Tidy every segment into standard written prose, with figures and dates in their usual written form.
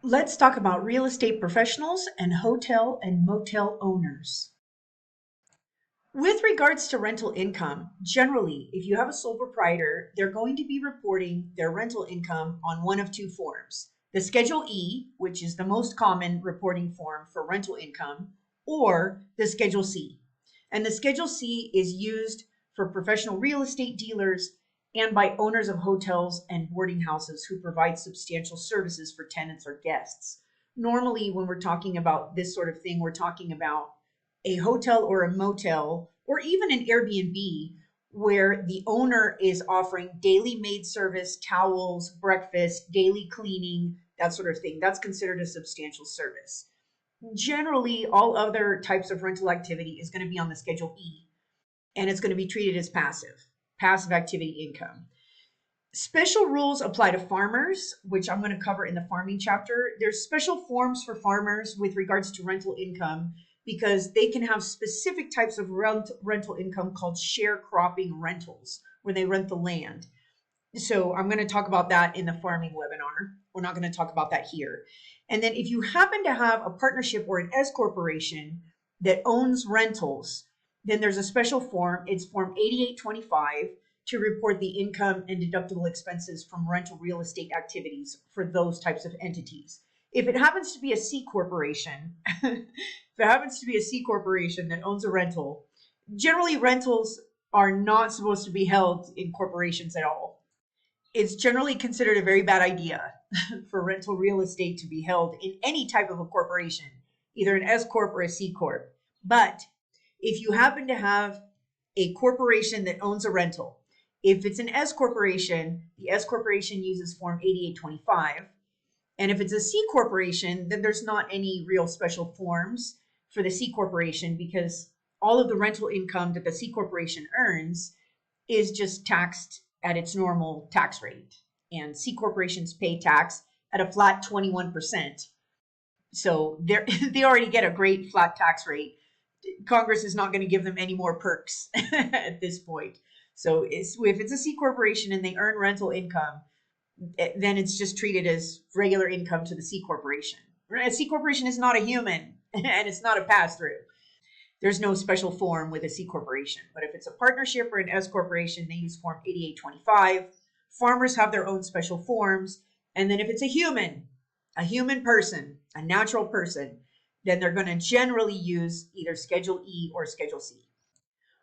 Let's talk about real estate professionals and hotel and motel owners. With regards to rental income, generally, if you have a sole proprietor, they're going to be reporting their rental income on one of two forms: the Schedule E, which is the most common reporting form for rental income, or the Schedule C. And the Schedule C is used for professional real estate dealers and by owners of hotels and boarding houses who provide substantial services for tenants or guests. Normally, when we're talking about this sort of thing, we're talking about a hotel or a motel or even an Airbnb where the owner is offering daily maid service, towels, breakfast, daily cleaning, that sort of thing. That's considered a substantial service. Generally, all other types of rental activity is going to be on the Schedule E, and it's going to be treated as passive activity income. Special rules apply to farmers, which I'm going to cover in the farming chapter. There's special forms for farmers with regards to rental income because they can have specific types of rental income called sharecropping rentals, where they rent the land. So I'm going to talk about that in the farming webinar. We're not going to talk about that here. And then if you happen to have a partnership or an S corporation that owns rentals, then there's a special form. It's Form 8825 to report the income and deductible expenses from rental real estate activities for those types of entities. If it happens to be a C corporation, that owns a rental, generally rentals are not supposed to be held in corporations at all. It's generally considered a very bad idea for rental real estate to be held in any type of a corporation, either an S corp or a C corp. But if you happen to have a corporation that owns a rental, if it's an S corporation, the S corporation uses Form 8825. And if it's a C corporation, then there's not any real special forms for the C corporation because all of the rental income that the C corporation earns is just taxed at its normal tax rate. And C corporations pay tax at a flat 21%. So they already get a great flat tax rate. Congress is not going to give them any more perks at this point. So if it's a C corporation and they earn rental income, then it's just treated as regular income to the C corporation. A C corporation is not a human and it's not a pass-through. There's no special form with a C corporation. But if it's a partnership or an S corporation, they use Form 8825. Farmers have their own special forms. And then if it's a human person, a natural person, then they're going to generally use either Schedule E or Schedule C.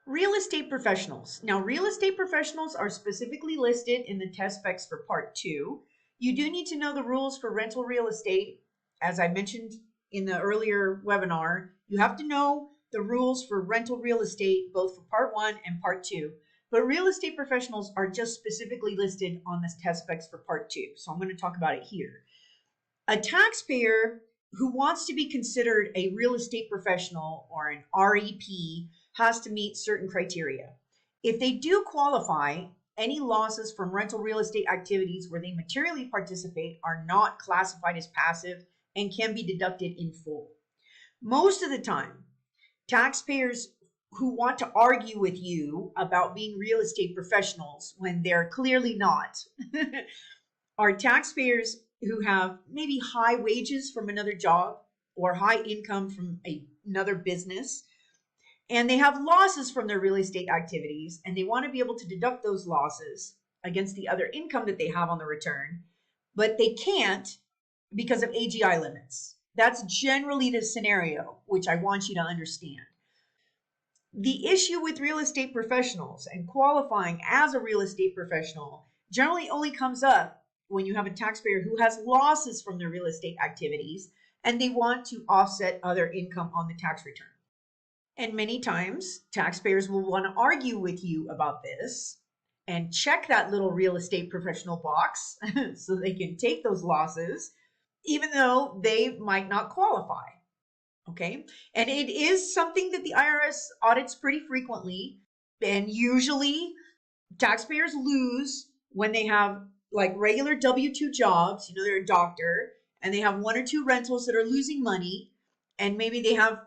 Real estate professionals. Now, real estate professionals are specifically listed in the test specs for Part 2. You do need to know the rules for rental real estate. As I mentioned in the earlier webinar, you have to know the rules for rental real estate, both for Part 1 and Part 2. But real estate professionals are just specifically listed on this test specs for Part 2. So I'm going to talk about it here. A taxpayer who wants to be considered a real estate professional or an REP has to meet certain criteria. If they do qualify, any losses from rental real estate activities where they materially participate are not classified as passive and can be deducted in full. Most of the time, taxpayers who want to argue with you about being real estate professionals when they're clearly not are taxpayers who have maybe high wages from another job or high income from another business, and they have losses from their real estate activities, and they want to be able to deduct those losses against the other income that they have on the return, but they can't because of AGI limits. That's generally the scenario, which I want you to understand. The issue with real estate professionals and qualifying as a real estate professional generally only comes up when you have a taxpayer who has losses from their real estate activities and they want to offset other income on the tax return. And many times, taxpayers will want to argue with you about this and check that little real estate professional box so they can take those losses, even though they might not qualify. Okay? And it is something that the IRS audits pretty frequently. And usually, taxpayers lose when they have like regular W-2 jobs. They're a doctor and they have one or two rentals that are losing money. And maybe they have,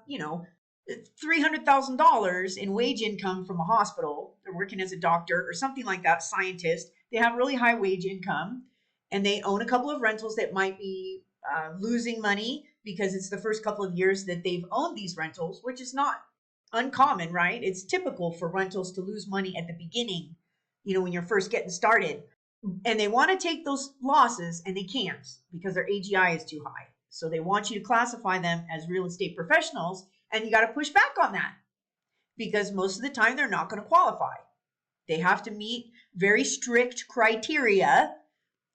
$300,000 in wage income from a hospital. They're working as a doctor or something like that, scientist. They have really high wage income and they own a couple of rentals that might be losing money because it's the first couple of years that they've owned these rentals, which is not uncommon, right? It's typical for rentals to lose money at the beginning, when you're first getting started. And they want to take those losses and they can't because their AGI is too high. So they want you to classify them as real estate professionals, and you got to push back on that because most of the time they're not going to qualify. They have to meet very strict criteria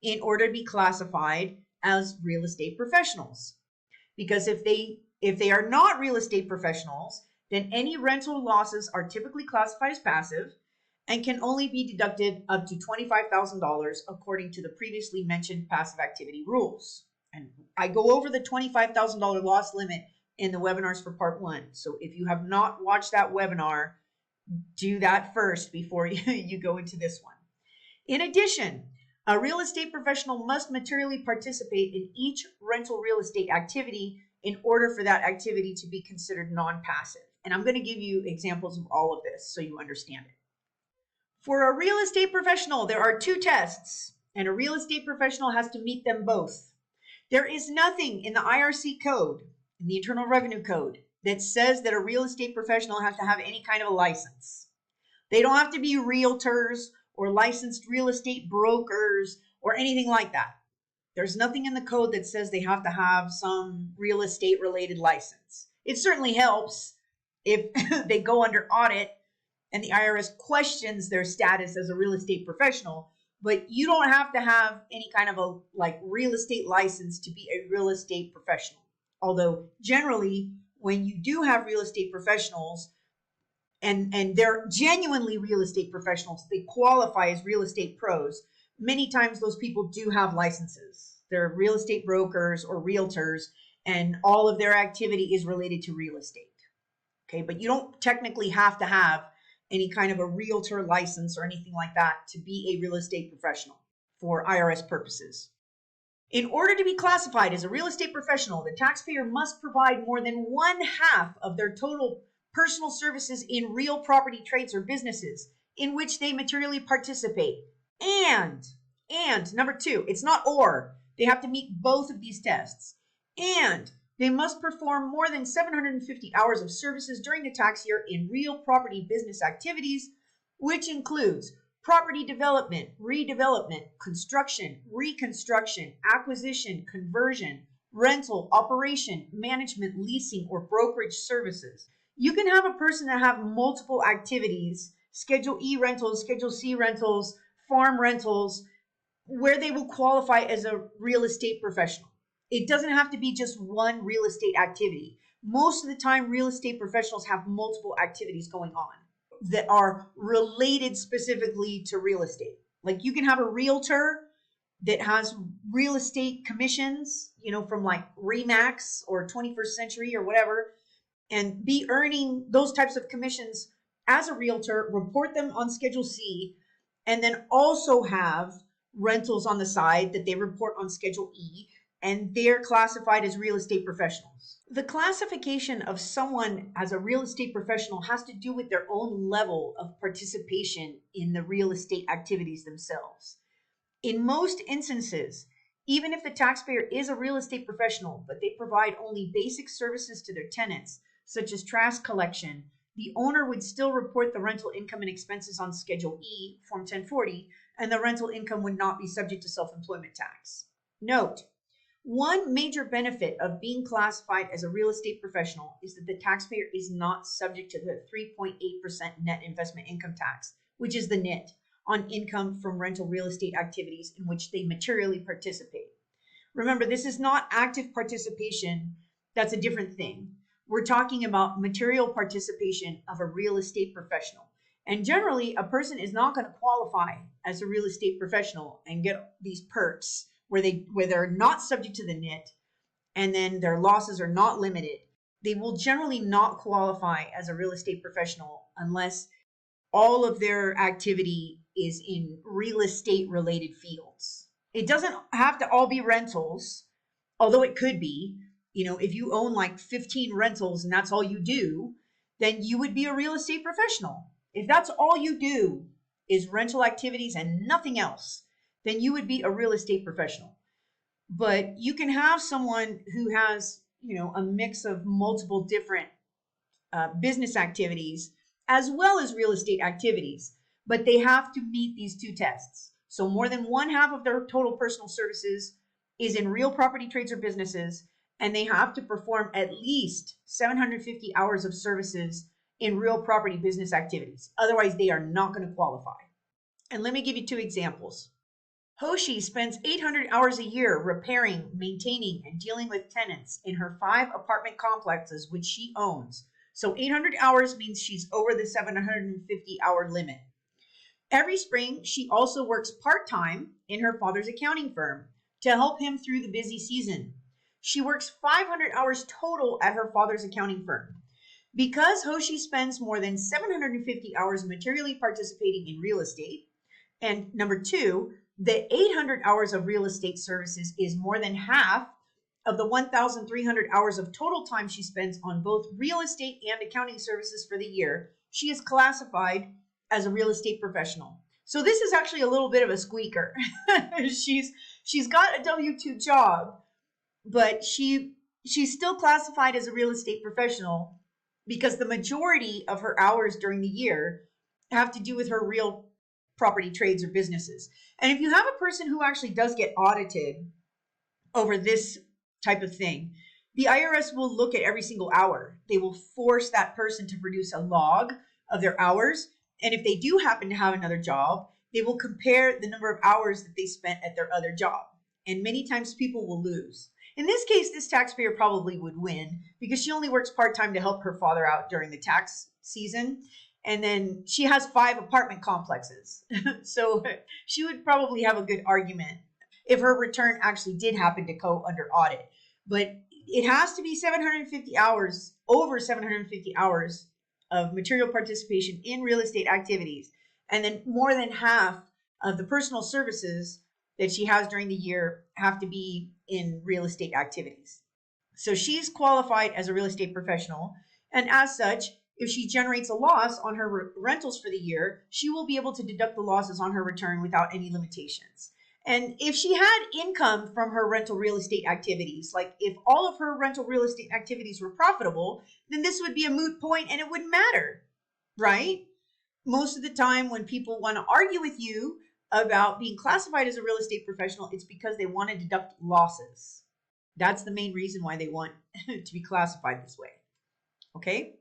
in order to be classified as real estate professionals. Because if they are not real estate professionals, then any rental losses are typically classified as passive and can only be deducted up to $25,000 according to the previously mentioned passive activity rules. And I go over the $25,000 loss limit in the webinars for part 1. So if you have not watched that webinar, do that first before you go into this one. In addition, a real estate professional must materially participate in each rental real estate activity in order for that activity to be considered non-passive. And I'm going to give you examples of all of this so you understand it. For a real estate professional, there are 2 tests, and a real estate professional has to meet them both. There is nothing in the IRC code, in the Internal Revenue Code, that says that a real estate professional has to have any kind of a license. They don't have to be realtors or licensed real estate brokers or anything like that. There's nothing in the code that says they have to have some real estate related license. It certainly helps if they go under audit and the IRS questions their status as a real estate professional, but you don't have to have any kind of a real estate license to be a real estate professional. Although generally, when you do have real estate professionals and they're genuinely real estate professionals, they qualify as real estate pros, many times those people do have licenses. They're real estate brokers or realtors, and all of their activity is related to real estate. Okay, but you don't technically have to have any kind of a realtor license or anything like that to be a real estate professional for IRS purposes. In order to be classified as a real estate professional, the taxpayer must provide more than 1/2 of their total personal services in real property trades or businesses in which they materially participate. And number 2, it's not or, they have to meet both of these tests. And they must perform more than 750 hours of services during the tax year in real property business activities, which includes property development, redevelopment, construction, reconstruction, acquisition, conversion, rental, operation, management, leasing, or brokerage services. You can have a person that have multiple activities, Schedule E rentals, Schedule C rentals, farm rentals, where they will qualify as a real estate professional. It doesn't have to be just one real estate activity. Most of the time, real estate professionals have multiple activities going on that are related specifically to real estate. Like you can have a realtor that has real estate commissions, from like Remax or 21st Century or whatever, and be earning those types of commissions as a realtor, report them on Schedule C, and then also have rentals on the side that they report on Schedule E, and they're classified as real estate professionals. The classification of someone as a real estate professional has to do with their own level of participation in the real estate activities themselves. In most instances, even if the taxpayer is a real estate professional, but they provide only basic services to their tenants, such as trash collection, the owner would still report the rental income and expenses on Schedule E, Form 1040, and the rental income would not be subject to self-employment tax. Note, one major benefit of being classified as a real estate professional is that the taxpayer is not subject to the 3.8% net investment income tax, which is the NIT, on income from rental real estate activities in which they materially participate. Remember, this is not active participation. That's a different thing. We're talking about material participation of a real estate professional. And generally, a person is not going to qualify as a real estate professional and get these perks where they're not subject to the NIT and then their losses are not limited. They will generally not qualify as a real estate professional unless all of their activity is in real estate related fields. It doesn't have to all be rentals, although it could be. If you own like 15 rentals and that's all you do, then you would be a real estate professional. If that's all you do is rental activities and nothing else, then you would be a real estate professional. But you can have someone who has, a mix of multiple different business activities as well as real estate activities, but they have to meet these two tests. So more than one half of their total personal services is in real property trades or businesses, and they have to perform at least 750 hours of services in real property business activities. Otherwise, they are not going to qualify. And let me give you two examples. Hoshi spends 800 hours a year repairing, maintaining, and dealing with tenants in her 5 apartment complexes, which she owns. So 800 hours means she's over the 750-hour limit. Every spring, she also works part-time in her father's accounting firm to help him through the busy season. She works 500 hours total at her father's accounting firm. Because Hoshi spends more than 750 hours materially participating in real estate, and number two, the 800 hours of real estate services is more than half of the 1,300 hours of total time she spends on both real estate and accounting services for the year, she is classified as a real estate professional. So this is actually a little bit of a squeaker. she's got a W-2 job, but she's still classified as a real estate professional because the majority of her hours during the year have to do with her real property trades or businesses. And if you have a person who actually does get audited over this type of thing, the IRS will look at every single hour. They will force that person to produce a log of their hours. And if they do happen to have another job, they will compare the number of hours that they spent at their other job. And many times people will lose. In this case, this taxpayer probably would win because she only works part-time to help her father out during the tax season. And then she has 5 apartment complexes. So she would probably have a good argument if her return actually did happen to go under audit. But it has to be 750 hours, over 750 hours of material participation in real estate activities. And then more than half of the personal services that she has during the year have to be in real estate activities. So she's qualified as a real estate professional. And as such, if she generates a loss on her rentals for the year, she will be able to deduct the losses on her return without any limitations. And if she had income from her rental real estate activities, like if all of her rental real estate activities were profitable, then this would be a moot point and it wouldn't matter, right? Most of the time when people want to argue with you about being classified as a real estate professional, it's because they want to deduct losses. That's the main reason why they want to be classified this way. Okay?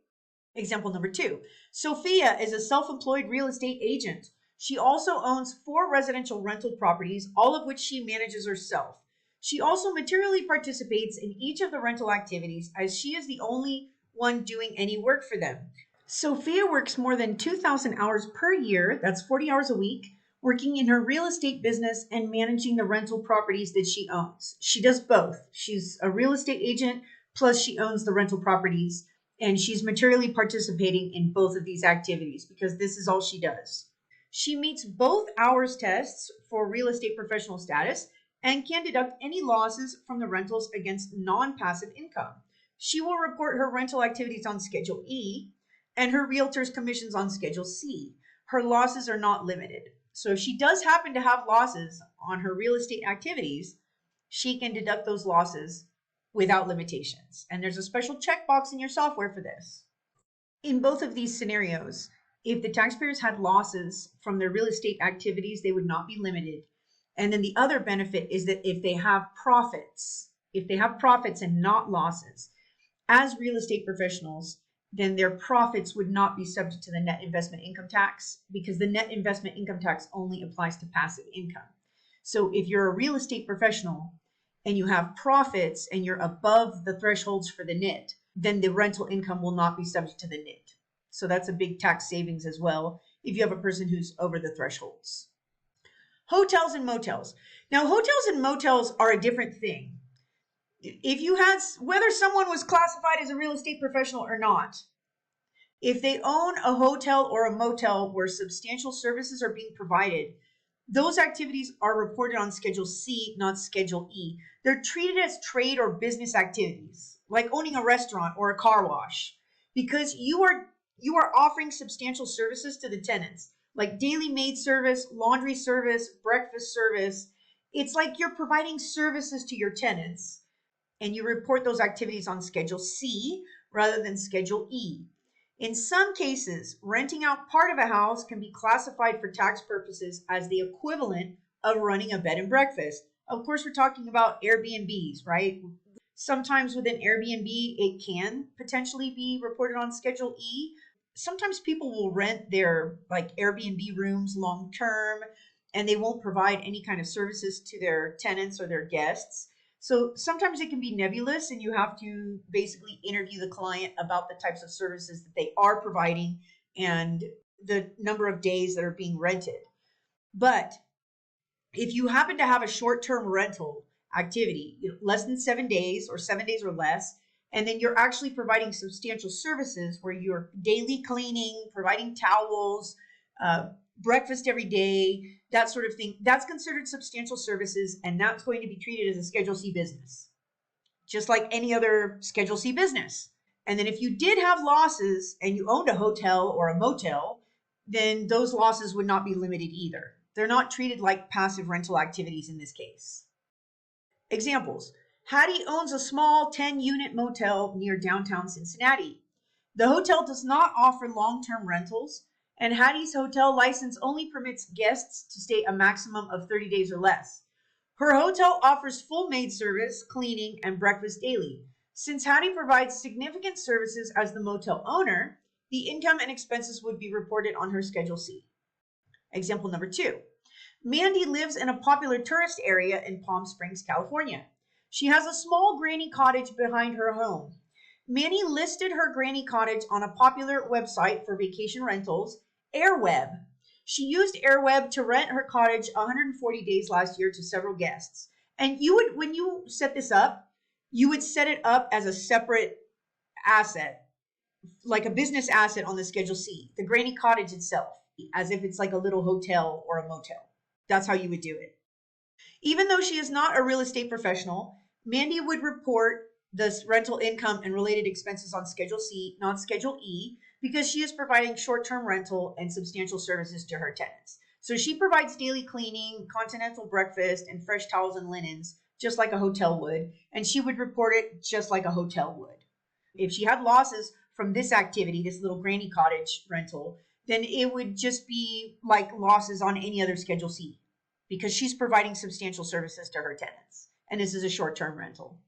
Example number 2. Sophia is a self-employed real estate agent. She also owns 4 residential rental properties, all of which she manages herself. She also materially participates in each of the rental activities as she is the only one doing any work for them. Sophia works more than 2,000 hours per year, that's 40 hours a week, working in her real estate business and managing the rental properties that she owns. She does both. She's a real estate agent, plus she owns the rental properties. And she's materially participating in both of these activities because this is all she does. She meets both hours tests for real estate professional status and can deduct any losses from the rentals against non-passive income. She will report her rental activities on Schedule E and her realtor's commissions on Schedule C. Her losses are not limited. So if she does happen to have losses on her real estate activities, she can deduct those losses without limitations. And there's a special checkbox in your software for this. In both of these scenarios, if the taxpayers had losses from their real estate activities, they would not be limited. And then the other benefit is that if they have profits and not losses, as real estate professionals, then their profits would not be subject to the net investment income tax because the net investment income tax only applies to passive income. So if you're a real estate professional and you have profits and you're above the thresholds for the NIT, then the rental income will not be subject to the NIT. So that's a big tax savings as well if you have a person who's over the thresholds. Hotels and motels. Now, hotels and motels are a different thing. If you had, whether someone was classified as a real estate professional or not, if they own a hotel or a motel where substantial services are being provided, those activities are reported on Schedule C, not Schedule E. They're treated as trade or business activities, like owning a restaurant or a car wash, because you are offering substantial services to the tenants, like daily maid service, laundry service, breakfast service, It's like you're providing services to your tenants and you report those activities on Schedule C rather than Schedule E. In some cases, renting out part of a house can be classified for tax purposes as the equivalent of running a bed and breakfast. Of course, we're talking about Airbnbs, right? Sometimes within Airbnb, it can potentially be reported on Schedule E. Sometimes people will rent their like Airbnb rooms long term and they won't provide any kind of services to their tenants or their guests. So sometimes it can be nebulous and you have to basically interview the client about the types of services that they are providing and the number of days that are being rented. But if you happen to have a short-term rental activity, less than 7 days or 7 days or less, and then you're actually providing substantial services where you're daily cleaning, providing towels, breakfast every day, that sort of thing, that's considered substantial services, and that's going to be treated as a Schedule C business, just like any other Schedule C business. And then if you did have losses and you owned a hotel or a motel, then those losses would not be limited either. They're not treated like passive rental activities in this case. Examples. Hattie owns a small 10-unit motel near downtown Cincinnati. The hotel does not offer long-term rentals, and Hattie's hotel license only permits guests to stay a maximum of 30 days or less. Her hotel offers full maid service, cleaning, and breakfast daily. Since Hattie provides significant services as the motel owner, the income and expenses would be reported on her Schedule C. Example number 2. Mandy lives in a popular tourist area in Palm Springs, California. She has a small granny cottage behind her home. Mandy listed her granny cottage on a popular website for vacation rentals, Airweb. She used Airweb to rent her cottage 140 days last year to several guests. And when you set this up, you would set it up as a separate asset, like a business asset on the Schedule C, the granny cottage itself, as if it's like a little hotel or a motel. That's how you would do it. Even though she is not a real estate professional, Mandy would report this rental income and related expenses on Schedule C, not Schedule E, because she is providing short-term rental and substantial services to her tenants. So she provides daily cleaning, continental breakfast, and fresh towels and linens, just like a hotel would, and she would report it just like a hotel would. If she had losses from this activity, this little granny cottage rental, then it would just be like losses on any other Schedule C because she's providing substantial services to her tenants. And this is a short-term rental.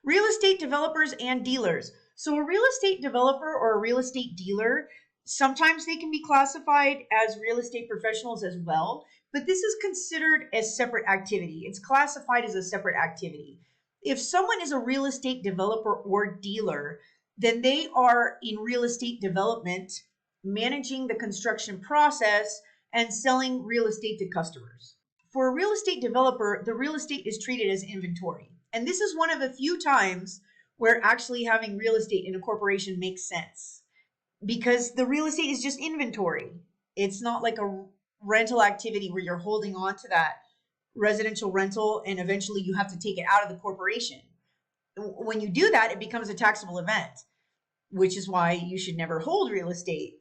Real estate developers and dealers. So a real estate developer or a real estate dealer, sometimes they can be classified as real estate professionals as well, but this is considered a separate activity. It's classified as a separate activity. If someone is a real estate developer or dealer, then they are in real estate development, managing the construction process and selling real estate to customers. For a real estate developer, the real estate is treated as inventory. And this is one of the few times where actually having real estate in a corporation makes sense because the real estate is just inventory. It's not like a rental activity where you're holding on to that residential rental and eventually you have to take it out of the corporation. When you do that, it becomes a taxable event, which is why you should never hold real estate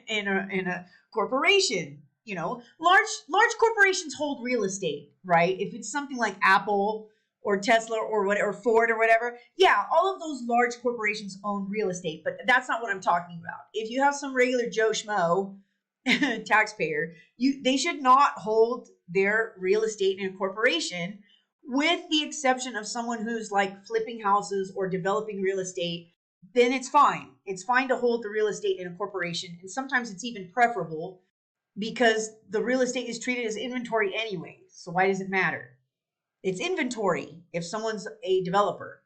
in a corporation. You know, large corporations hold real estate, right? If it's something like Apple or Tesla or whatever, or Ford or whatever, yeah, all of those large corporations own real estate, but that's not what I'm talking about. If you have some regular Joe Schmo taxpayer, they should not hold their real estate in a corporation, with the exception of someone who's like flipping houses or developing real estate. Then it's fine. It's fine to hold the real estate in a corporation, and sometimes it's even preferable because the real estate is treated as inventory anyway. So why does it matter? It's inventory if someone's a developer.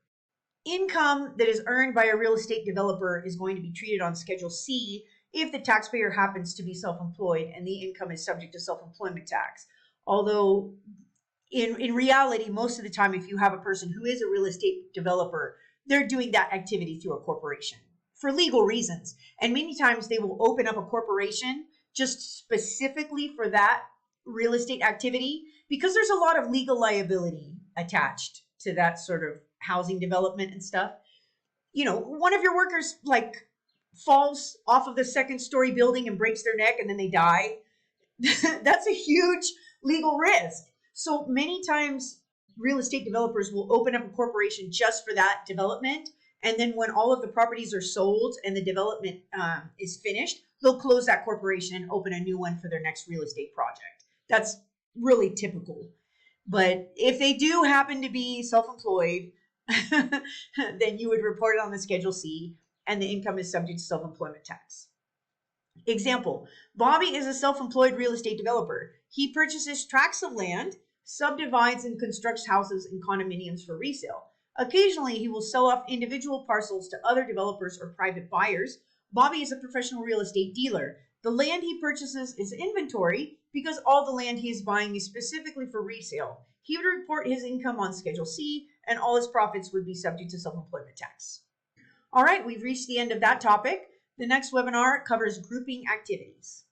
Income that is earned by a real estate developer is going to be treated on Schedule C if the taxpayer happens to be self-employed and the income is subject to self-employment tax. Although in reality, most of the time, if you have a person who is a real estate developer, they're doing that activity through a corporation for legal reasons. And many times they will open up a corporation just specifically for that real estate activity because there's a lot of legal liability attached to that sort of housing development and stuff. You know, one of your workers like falls off of the second story building and breaks their neck and then they die. That's a huge legal risk. So many times real estate developers will open up a corporation just for that development. And then when all of the properties are sold and the development is finished, they'll close that corporation and open a new one for their next real estate project. That's really typical. But if they do happen to be self-employed, then you would report it on the Schedule C, and the income is subject to self-employment tax. Example, Bobby is a self-employed real estate developer. He purchases tracts of land, subdivides and constructs houses and condominiums for resale. Occasionally, he will sell off individual parcels to other developers or private buyers. Bobby is a professional real estate dealer. The land he purchases is inventory because all the land he is buying is specifically for resale. He would report his income on Schedule C, and all his profits would be subject to self-employment tax. All right, we've reached the end of that topic. The next webinar covers grouping activities.